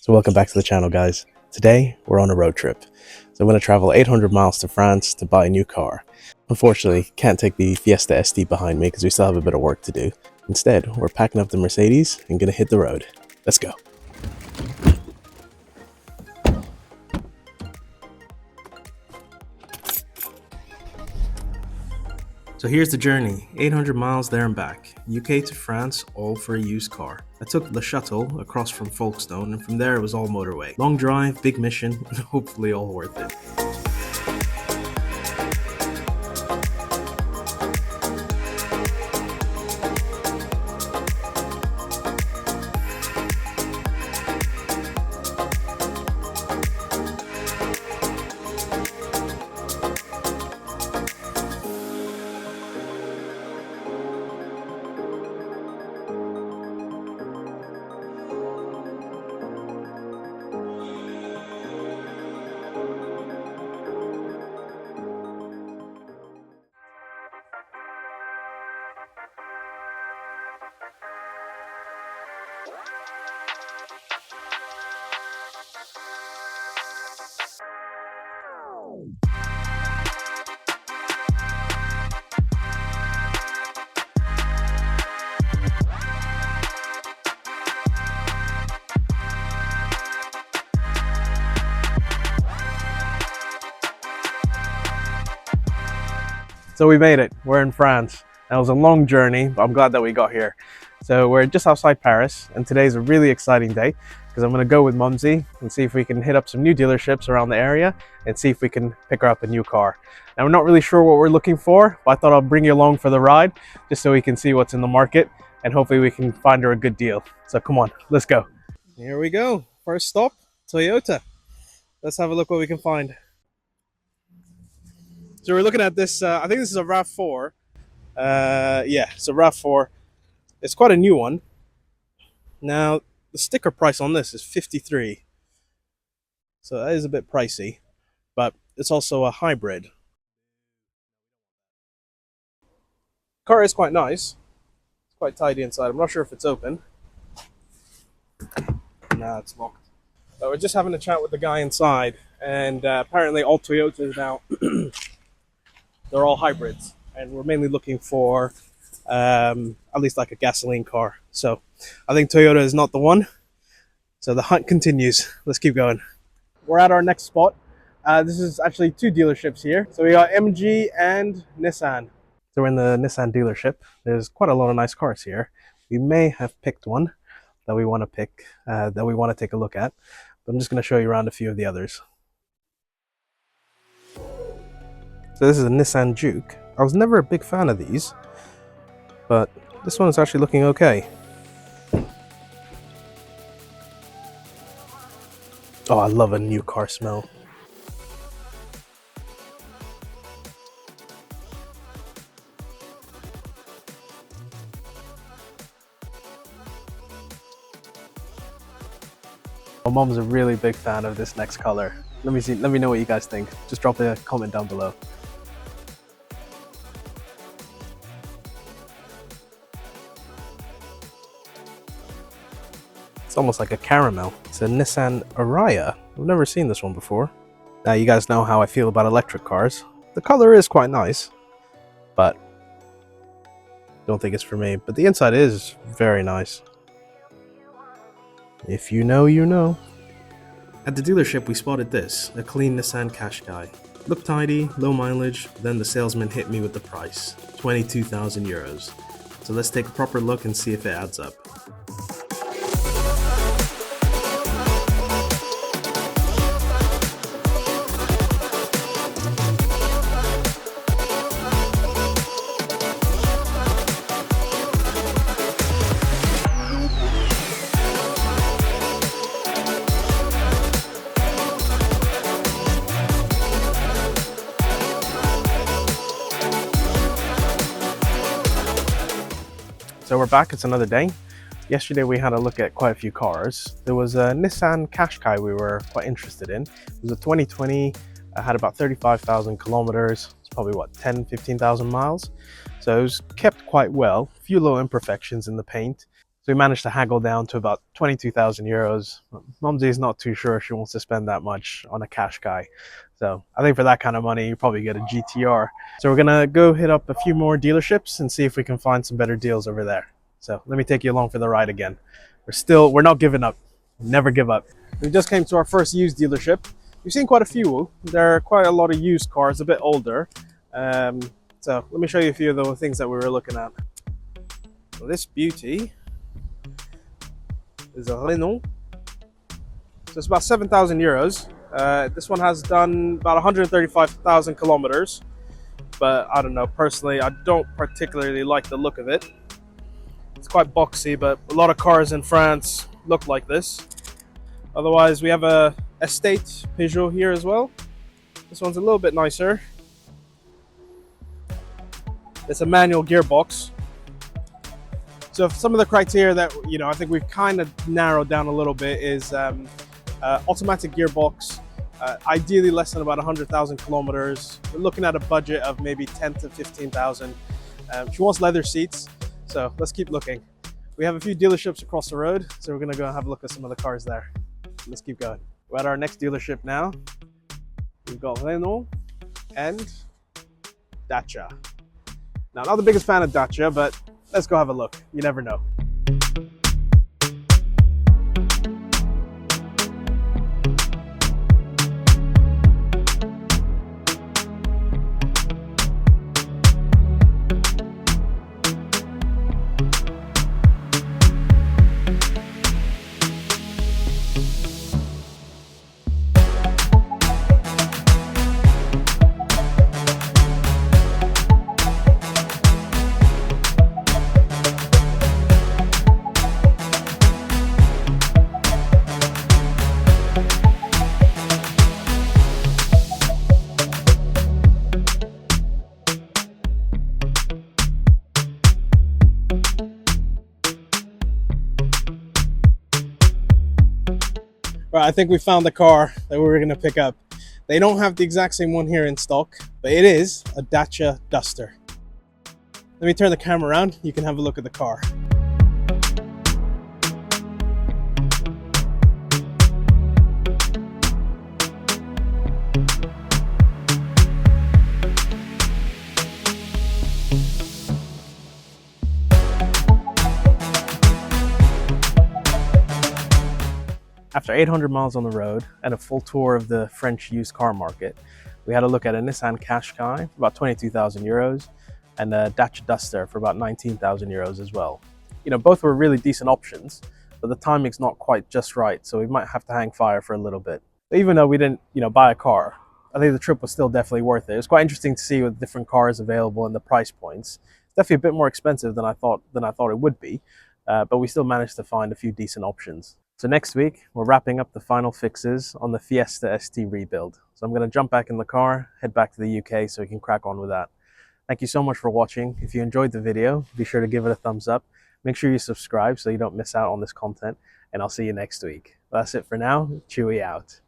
So welcome back to the channel, guys. Today we're on a road trip. So I'm going to travel 800 miles to France to buy a new car. Unfortunately, can't take the Fiesta ST behind me because we still have a bit of work to do. Instead, we're packing up the Mercedes and going to hit the road. Let's go. So here's the journey, 800 miles there and back, UK to France, all for a used car. I took the shuttle across from Folkestone, and from there it was all motorway. Long drive, big mission, and hopefully all worth it. So we made it. We're in France. That was a long journey, but I'm glad that we got here. So we're just outside Paris, and today's a really exciting day because I'm going to go with Mumsy and see if we can hit up some new dealerships around the area and see if we can pick her up a new car. Now, we're not really sure what we're looking for, but I thought I'll bring you along for the ride just so we can see what's in the market and hopefully we can find her a good deal. So come on, let's go. Here we go. First stop, Toyota. Let's have a look what we can find. So we're looking at this, I think this is a RAV4. Yeah, it's a RAV4. It's quite a new one. Now, the sticker price on this is 53. So that is a bit pricey, but it's also a hybrid. Car is quite nice. It's quite tidy inside. I'm not sure if it's open. Nah, it's locked. But we're just having a chat with the guy inside, and apparently all Toyotas now they're all hybrids, and we're mainly looking for at least like a gasoline car. So I think Toyota is not the one. So the hunt continues. Let's keep going. We're at our next spot. This is actually two dealerships here. So we got MG and Nissan. So we're in the Nissan dealership. There's quite a lot of nice cars here. We may have picked one that we want to pick, that we want to take a look at. But I'm just going to show you around a few of the others. So this is a Nissan Juke. I was never a big fan of these, but this one is actually looking okay. Oh, I love a new car smell. My mom's a really big fan of this next color. Let me know what you guys think. Just drop a comment down below. It's almost like a caramel. It's a Nissan Ariya. I've never seen this one before. Now you guys know how I feel about electric cars. The color is quite nice, but don't think it's for me. But the inside is very nice. If you know, you know. At the dealership we spotted this, a clean Nissan Qashqai. Looked tidy, low mileage, then the salesman hit me with the price, 22,000 euros. So let's take a proper look and see if it adds up. So we're back, it's another day. Yesterday we had a look at quite a few cars. There was a Nissan Qashqai we were quite interested in. It was a 2020, had about 35,000 kilometers. It's probably what, 15,000 miles. So it was kept quite well. A few little imperfections in the paint, So we managed to haggle down to about 22,000 euros. Mumsy is not too sure she wants to spend that much on a cash guy. So I think for that kind of money, you probably get a GTR. So we're gonna go hit up a few more dealerships and see if we can find some better deals over there. So let me take you along for the ride again. We're not giving up. Never give up. We just came to our first used dealership. We've seen quite a few. There are quite a lot of used cars, a bit older. So let me show you a few of the things that we were looking at. Well, this beauty is a Renault. So it's about 7,000 euros. This one has done about 135,000 kilometers. But I don't know, personally, I don't particularly like the look of it. It's quite boxy, but a lot of cars in France look like this. Otherwise, we have a Estate Peugeot here as well. This one's a little bit nicer. It's a manual gearbox. So some of the criteria that I think we've kind of narrowed down a little bit is automatic gearbox, ideally less than about 100,000 kilometers. We're looking at a budget of maybe 10 to 15,000. She wants leather seats, so let's keep looking. We have a few dealerships across the road, so we're gonna go and have a look at some of the cars there. Let's keep going. We're at our next dealership now. We've got Renault and Dacia. Now, not the biggest fan of Dacia, but let's go have a look. You never know. Right, I think we found the car that we were going to pick up. They don't have the exact same one here in stock, but it is a Dacia Duster. Let me turn the camera around. You can have a look at the car. After 800 miles on the road and a full tour of the French used car market, we had a look at a Nissan Qashqai for about 22,000 euros and a Dacia Duster for about 19,000 euros as well. Both were really decent options, but the timing's not quite just right, so we might have to hang fire for a little bit. But even though we didn't, buy a car, I think the trip was still definitely worth it. It was quite interesting to see with different cars available and the price points. It's definitely a bit more expensive than I thought it would be, but we still managed to find a few decent options. So next week, we're wrapping up the final fixes on the Fiesta ST rebuild. So I'm going to jump back in the car, head back to the UK so we can crack on with that. Thank you so much for watching. If you enjoyed the video, be sure to give it a thumbs up. Make sure you subscribe so you don't miss out on this content, and I'll see you next week. That's it for now. Chewy out.